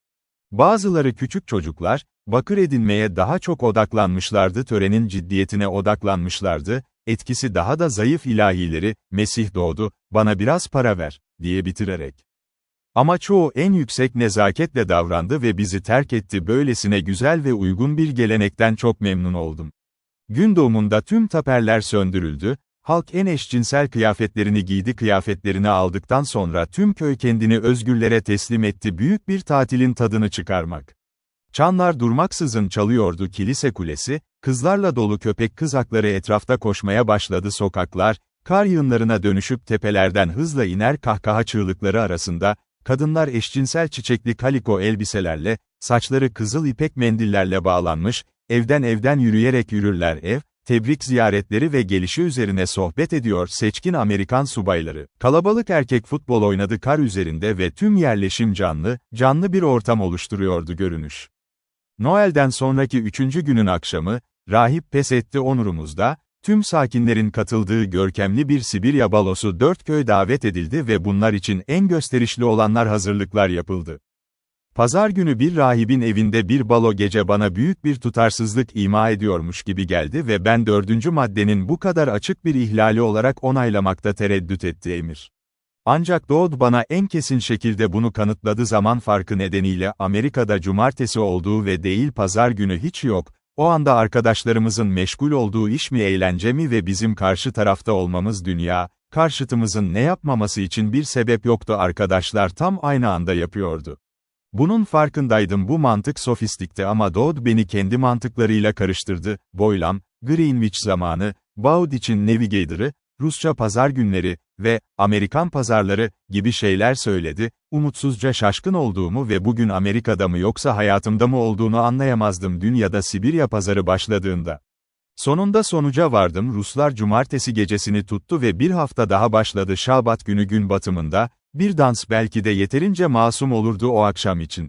Bazıları küçük çocuklar, bakır edinmeye daha çok odaklanmışlardı, törenin ciddiyetine odaklanmışlardı, etkisi daha da zayıf ilahileri, Mesih doğdu, bana biraz para ver, diye bitirerek. Ama çoğu en yüksek nezaketle davrandı ve bizi terk etti, böylesine güzel ve uygun bir gelenekten çok memnun oldum. Gün doğumunda tüm taperler söndürüldü, halk en eşcinsel kıyafetlerini giydi, kıyafetlerini aldıktan sonra tüm köy kendini özgürlere teslim etti, büyük bir tatilin tadını çıkarmak. Çanlar durmaksızın çalıyordu kilise kulesi, kızlarla dolu köpek kızakları etrafta koşmaya başladı sokaklar, kar yığınlarına dönüşüp tepelerden hızla iner kahkaha çığlıkları arasında, kadınlar eşcinsel çiçekli kaliko elbiselerle, saçları kızıl ipek mendillerle bağlanmış, evden evden yürüyerek yürürler tebrik ziyaretleri ve gelişi üzerine sohbet ediyor seçkin Amerikan subayları. Kalabalık erkek futbol oynadı kar üzerinde ve tüm yerleşim canlı bir ortam oluşturuyordu görünüş. Noel'den sonraki 3. günün akşamı, rahip pes etti onurumuzda, tüm sakinlerin katıldığı görkemli bir Sibirya balosu 4 köy davet edildi ve bunlar için en gösterişli olanlar hazırlıklar yapıldı. Pazar günü bir rahibin evinde bir balo gece bana büyük bir tutarsızlık ima ediyormuş gibi geldi ve ben 4. maddenin bu kadar açık bir ihlali olarak onaylamakta tereddüt etti emir. Ancak Dodd bana en kesin şekilde bunu kanıtladı zaman farkı nedeniyle Amerika'da cumartesi olduğu ve değil pazar günü hiç yok, o anda arkadaşlarımızın meşgul olduğu iş mi eğlence mi ve bizim karşı tarafta olmamız dünya, karşıtımızın ne yapmaması için bir sebep yoktu arkadaşlar tam aynı anda yapıyordu. Bunun farkındaydım bu mantık sofistikti ama Dodd beni kendi mantıklarıyla karıştırdı, Boylam, Greenwich zamanı, Bowditch'in Navigator'ı, Rusça pazar günleri ve Amerikan pazarları gibi şeyler söyledi, umutsuzca şaşkın olduğumu ve bugün Amerika'da mı yoksa hayatımda mı olduğunu anlayamazdım dünyada Sibirya pazarı başladığında. Sonunda sonuca vardım Ruslar cumartesi gecesini tuttu ve bir hafta daha başladı Şabat günü gün batımında, bir dans belki de yeterince masum olurdu o akşam için.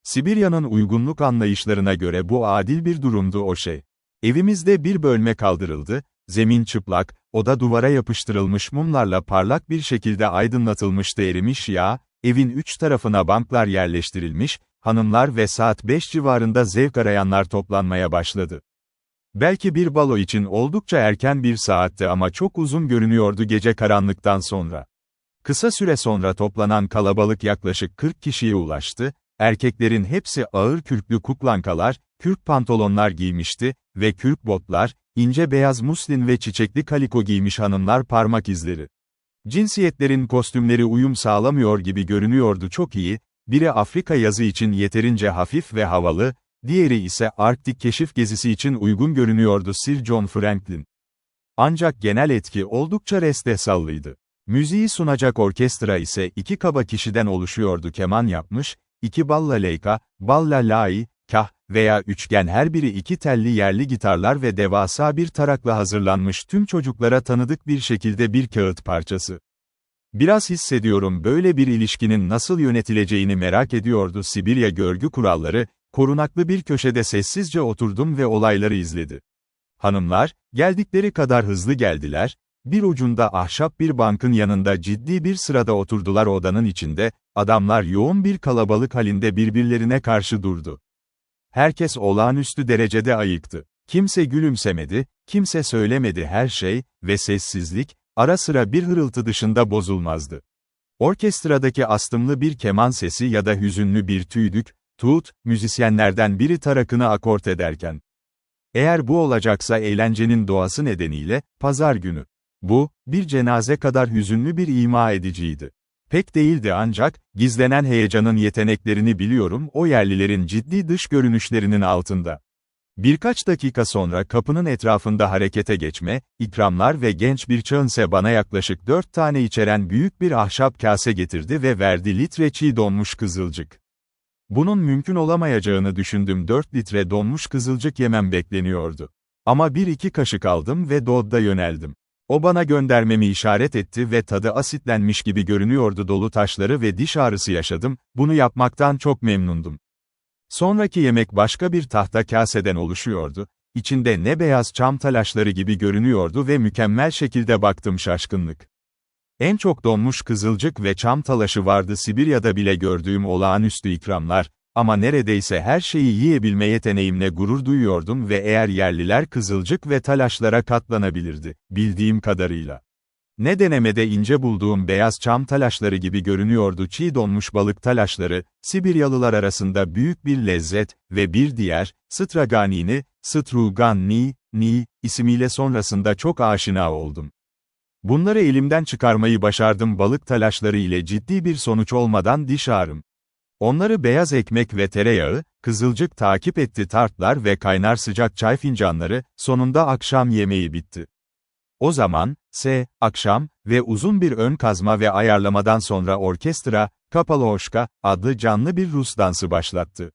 Sibirya'nın uygunluk anlayışlarına göre bu adil bir durumdu o şey. Evimizde bir bölme kaldırıldı, zemin çıplak, oda duvara yapıştırılmış mumlarla parlak bir şekilde aydınlatılmıştı erimiş yağ, evin 3 tarafına banklar yerleştirilmiş, hanımlar ve saat 5 civarında zevk arayanlar toplanmaya başladı. Belki bir balo için oldukça erken bir saatti ama çok uzun görünüyordu gece karanlıktan sonra. Kısa süre sonra toplanan kalabalık yaklaşık 40 kişiye ulaştı, erkeklerin hepsi ağır kürklü kuklankalar, kürk pantolonlar giymişti ve kürk botlar, ince beyaz muslin ve çiçekli kaliko giymiş hanımlar parmak izleri. Cinsiyetlerin kostümleri uyum sağlamıyor gibi görünüyordu çok iyi, biri Afrika yazı için yeterince hafif ve havalı, diğeri ise Arktik keşif gezisi için uygun görünüyordu Sir John Franklin. Ancak genel etki oldukça restehsallıydı. Müziği sunacak orkestra ise 2 kaba kişiden oluşuyordu keman yapmış, 2 ballaleyka, ballalai, kah veya üçgen her biri 2 telli yerli gitarlar ve devasa bir tarakla hazırlanmış tüm çocuklara tanıdık bir şekilde bir kağıt parçası. Biraz hissediyorum böyle bir ilişkinin nasıl yönetileceğini merak ediyordu Sibirya görgü kuralları, korunaklı bir köşede sessizce oturdum ve olayları izledi. Hanımlar, geldikleri kadar hızlı geldiler, bir ucunda ahşap bir bankın yanında ciddi bir sırada oturdular odanın içinde, adamlar yoğun bir kalabalık halinde birbirlerine karşı durdu. Herkes olağanüstü derecede ayıktı. Kimse gülümsemedi, kimse söylemedi her şey ve sessizlik, ara sıra bir hırıltı dışında bozulmazdı. Orkestradaki astımlı bir keman sesi ya da hüzünlü bir tüydük, tuğut, müzisyenlerden biri tarakını akort ederken. Eğer bu olacaksa eğlencenin doğası nedeniyle, pazar günü. Bu, bir cenaze kadar hüzünlü bir ima ediciydi. Pek değildi ancak, gizlenen heyecanın yeteneklerini biliyorum o yerlilerin ciddi dış görünüşlerinin altında. Birkaç dakika sonra kapının etrafında harekete geçme, ikramlar ve genç bir çağınse bana yaklaşık 4 tane içeren büyük bir ahşap kase getirdi ve verdi litre çiğ donmuş kızılcık. Bunun mümkün olamayacağını düşündüm 4 litre donmuş kızılcık yemem bekleniyordu. Ama 1-2 kaşık aldım ve Dodd'a yöneldim. O bana göndermemi işaret etti ve tadı asitlenmiş gibi görünüyordu dolu taşları ve diş ağrısı yaşadım, bunu yapmaktan çok memnundum. Sonraki yemek başka bir tahta kaseden oluşuyordu, içinde ne beyaz çam talaşları gibi görünüyordu ve mükemmel şekilde baktım şaşkınlık. En çok donmuş kızılcık ve çam talaşı vardı Sibirya'da bile gördüğüm olağanüstü ikramlar, ama neredeyse her şeyi yiyebilme yeteneğimle gurur duyuyordum ve eğer yerliler kızılcık ve talaşlara katlanabilirdi, bildiğim kadarıyla. Ne denemede ince bulduğum beyaz çam talaşları gibi görünüyordu çiğ donmuş balık talaşları, Sibiryalılar arasında büyük bir lezzet ve bir diğer, Struganni, ismiyle sonrasında çok aşina oldum. Bunları elimden çıkarmayı başardım balık talaşları ile ciddi bir sonuç olmadan diş ağrım. Onları beyaz ekmek ve tereyağı, kızılcık takip etti tartlar ve kaynar sıcak çay fincanları, sonunda akşam yemeği bitti. O zaman, akşam ve uzun bir ön kazma ve ayarlamadan sonra orkestra, Kapaloşka adlı canlı bir Rus dansı başlattı.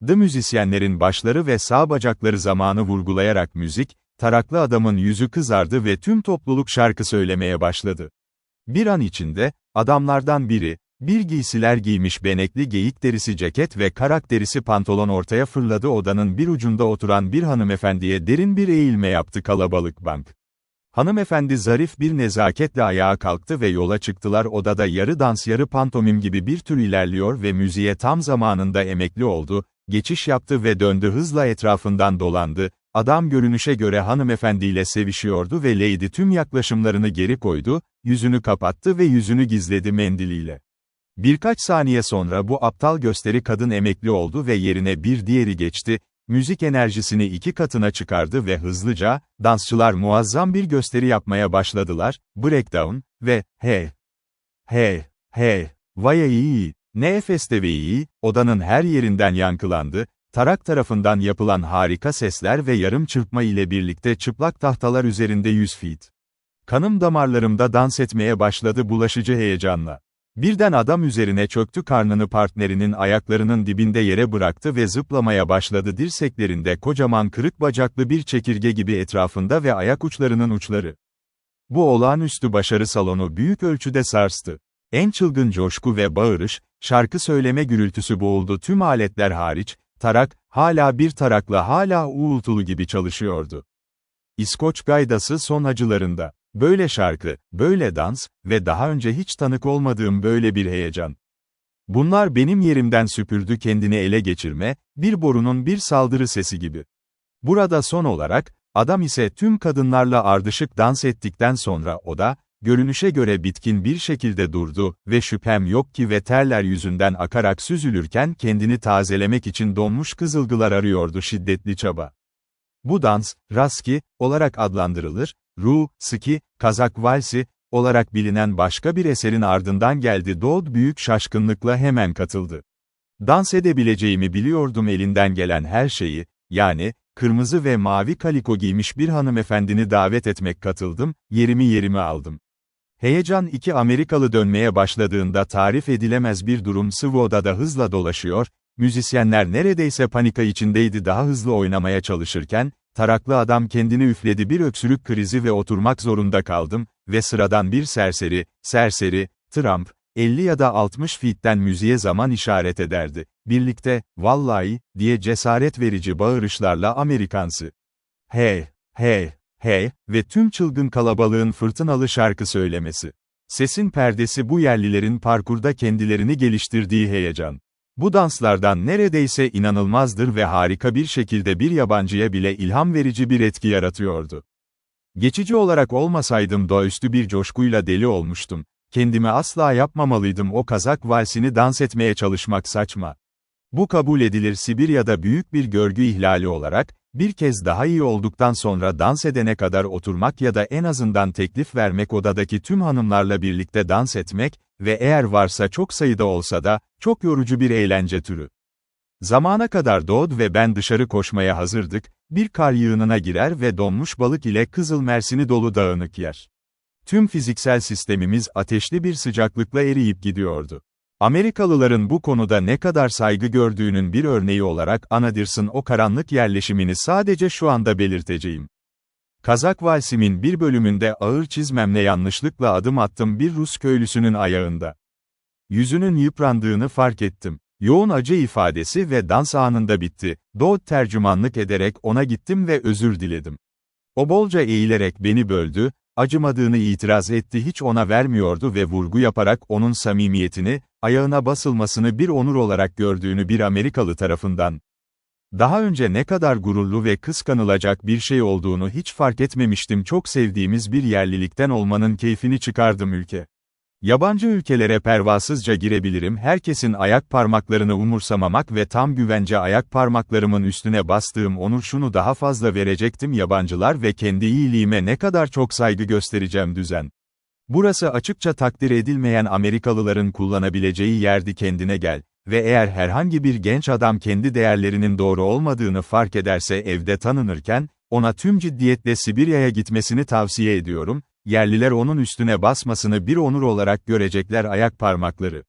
Müzisyenlerin başları ve sağ bacakları zamanı vurgulayarak müzik, taraklı adamın yüzü kızardı ve tüm topluluk şarkı söylemeye başladı. Bir an içinde, adamlardan biri, bir giysiler giymiş benekli geyik derisi ceket ve karak derisi pantolon ortaya fırladı, odanın bir ucunda oturan bir hanımefendiye derin bir eğilme yaptı kalabalık bank. Hanımefendi zarif bir nezaketle ayağa kalktı ve yola çıktılar. Odada yarı dans yarı pantomim gibi bir tür ilerliyor ve müziğe tam zamanında emekli oldu, geçiş yaptı ve döndü, hızla etrafından dolandı. Adam görünüşe göre hanımefendiyle sevişiyordu ve Lady tüm yaklaşımlarını geri koydu, yüzünü kapattı ve yüzünü gizledi mendiliyle. Birkaç saniye sonra bu aptal gösteri kadın emekli oldu ve yerine bir diğeri geçti, müzik enerjisini 2 katına çıkardı ve hızlıca, dansçılar muazzam bir gösteri yapmaya başladılar, breakdown ve hey, vay iyi, ne efeste ve iyi, odanın her yerinden yankılandı, tarak tarafından yapılan harika sesler ve yarım çırpma ile birlikte çıplak tahtalar üzerinde 100 feet. Kanım damarlarımda dans etmeye başladı bulaşıcı heyecanla. Birden adam üzerine çöktü, karnını partnerinin ayaklarının dibinde yere bıraktı ve zıplamaya başladı, dirseklerinde kocaman kırık bacaklı bir çekirge gibi etrafında ve ayak uçlarının uçları. Bu olağanüstü başarı salonu büyük ölçüde sarstı. En çılgın coşku ve bağırış, şarkı söyleme gürültüsü boğuldu, tüm aletler hariç, tarak, hala bir tarakla hala uğultulu gibi çalışıyordu. İskoç gaydası son acılarında. Böyle şarkı, böyle dans ve daha önce hiç tanık olmadığım böyle bir heyecan. Bunlar benim yerimden süpürdü, kendini ele geçirme, bir borunun bir saldırı sesi gibi. Burada son olarak, adam ise tüm kadınlarla ardışık dans ettikten sonra o da, görünüşe göre bitkin bir şekilde durdu ve şüphem yok ki ve terler yüzünden akarak süzülürken kendini tazelemek için donmuş kızılgılar arıyordu şiddetli çaba. Bu dans, Raski olarak adlandırılır, Ruski, Kazak valsi olarak bilinen başka bir eserin ardından geldi. Dodd büyük şaşkınlıkla hemen katıldı. Dans edebileceğimi biliyordum, elinden gelen her şeyi, yani, kırmızı ve mavi kaliko giymiş bir hanımefendini davet etmek, katıldım, yerimi aldım. Heyecan 2 Amerikalı dönmeye başladığında tarif edilemez bir durum sıvı odada hızla dolaşıyor, müzisyenler neredeyse panika içindeydi, daha hızlı oynamaya çalışırken, taraklı adam kendini üfledi, bir öksürük krizi ve oturmak zorunda kaldım ve sıradan bir serseri, Trump, 50 ya da 60 feet'ten müziğe zaman işaret ederdi. Birlikte, vallahi, diye cesaret verici bağırışlarla Amerikansı. Hey, ve tüm çılgın kalabalığın fırtınalı şarkı söylemesi. Sesin perdesi bu yerlilerin parkurda kendilerini geliştirdiği heyecan. Bu danslardan neredeyse inanılmazdır ve harika bir şekilde bir yabancıya bile ilham verici bir etki yaratıyordu. Geçici olarak olmasaydım doğaüstü bir coşkuyla deli olmuştum. Kendimi asla yapmamalıydım, o Kazak valsini dans etmeye çalışmak saçma. Bu kabul edilir, Sibirya'da büyük bir görgü ihlali olarak, bir kez daha iyi olduktan sonra dans edene kadar oturmak ya da en azından teklif vermek, odadaki tüm hanımlarla birlikte dans etmek ve eğer varsa çok sayıda olsa da, çok yorucu bir eğlence türü. Zamana kadar Dodd ve ben dışarı koşmaya hazırdık, bir kar yığınına girer ve donmuş balık ile kızıl mersini dolu dağınık yer. Tüm fiziksel sistemimiz ateşli bir sıcaklıkla eriyip gidiyordu. Amerikalıların bu konuda ne kadar saygı gördüğünün bir örneği olarak Anadirson o karanlık yerleşimini sadece şu anda belirteceğim. Kazak valsimin bir bölümünde ağır çizmemle yanlışlıkla adım attım bir Rus köylüsünün ayağında. Yüzünün yıprandığını fark ettim. Yoğun acı ifadesi ve dans anında bitti. Dodd tercümanlık ederek ona gittim ve özür diledim. O bolca eğilerek beni böldü, acımadığını itiraz etti, hiç ona vermiyordu ve vurgu yaparak onun samimiyetini, ayağına basılmasını bir onur olarak gördüğünü bir Amerikalı tarafından. Daha önce ne kadar gururlu ve kıskanılacak bir şey olduğunu hiç fark etmemiştim, çok sevdiğimiz bir yerlilikten olmanın keyfini çıkardım ülke. Yabancı ülkelere pervasızca girebilirim, herkesin ayak parmaklarını umursamamak ve tam güvence ayak parmaklarımın üstüne bastığım onur, şunu daha fazla verecektim, yabancılar ve kendi iyiliğime ne kadar çok saygı göstereceğim düzen. Burası açıkça takdir edilmeyen Amerikalıların kullanabileceği yerdi, kendine gel. ve eğer herhangi bir genç adam kendi değerlerinin doğru olmadığını fark ederse evde tanınırken, ona tüm ciddiyetle Sibirya'ya gitmesini tavsiye ediyorum, yerliler onun üstüne basmasını bir onur olarak görecekler ayak parmakları.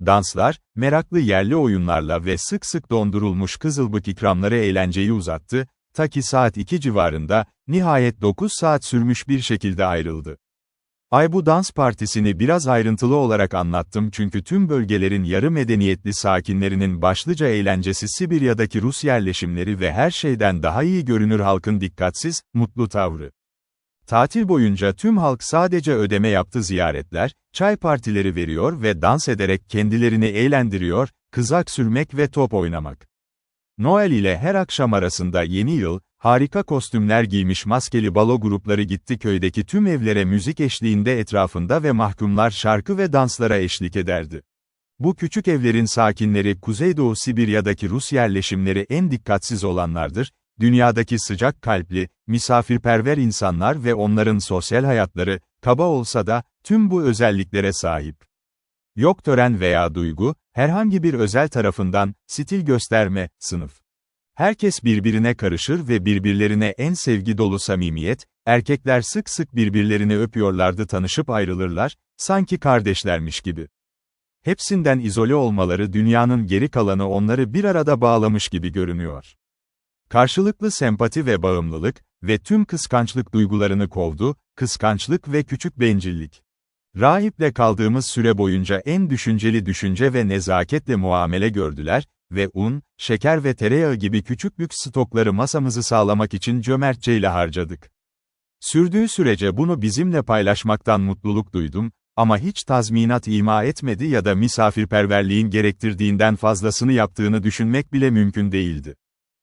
Danslar, meraklı yerli oyunlarla ve sık sık dondurulmuş kızılbık ikramları eğlenceyi uzattı, ta ki saat 2 civarında, nihayet 9 saat sürmüş bir şekilde ayrıldı. Bu dans partisini biraz ayrıntılı olarak anlattım çünkü tüm bölgelerin yarı medeniyetli sakinlerinin başlıca eğlencesi Sibirya'daki Rus yerleşimleri ve her şeyden daha iyi görünür halkın dikkatsiz, mutlu tavrı. Tatil boyunca tüm halk sadece ödeme yaptı ziyaretler, çay partileri veriyor ve dans ederek kendilerini eğlendiriyor, kızak sürmek ve top oynamak. Noel ile her akşam arasında yeni yıl, harika kostümler giymiş maskeli balo grupları gitti köydeki tüm evlere müzik eşliğinde etrafında ve mahkumlar şarkı ve danslara eşlik ederdi. Bu küçük evlerin sakinleri Kuzeydoğu Sibirya'daki Rus yerleşimleri en dikkatsiz olanlardır, dünyadaki sıcak kalpli, misafirperver insanlar ve onların sosyal hayatları, kaba olsa da, tüm bu özelliklere sahip. Yok tören veya duygu, herhangi bir özel tarafından, stil gösterme, sınıf. Herkes birbirine karışır ve birbirlerine en sevgi dolu samimiyet, erkekler sık sık birbirlerini öpüyorlardı tanışıp ayrılırlar, sanki kardeşlermiş gibi. Hepsinden izole olmaları dünyanın geri kalanı onları bir arada bağlamış gibi görünüyor. Karşılıklı sempati ve bağımlılık ve tüm kıskançlık duygularını kovdu, kıskançlık ve küçük bencillik. Rahiple kaldığımız süre boyunca en düşünceli düşünce ve nezaketle muamele gördüler ve un, şeker ve tereyağı gibi küçük lüks stokları masamızı sağlamak için cömertçeyle harcadık. Sürdüğü sürece bunu bizimle paylaşmaktan mutluluk duydum, ama hiç tazminat ima etmedi ya da misafirperverliğin gerektirdiğinden fazlasını yaptığını düşünmek bile mümkün değildi.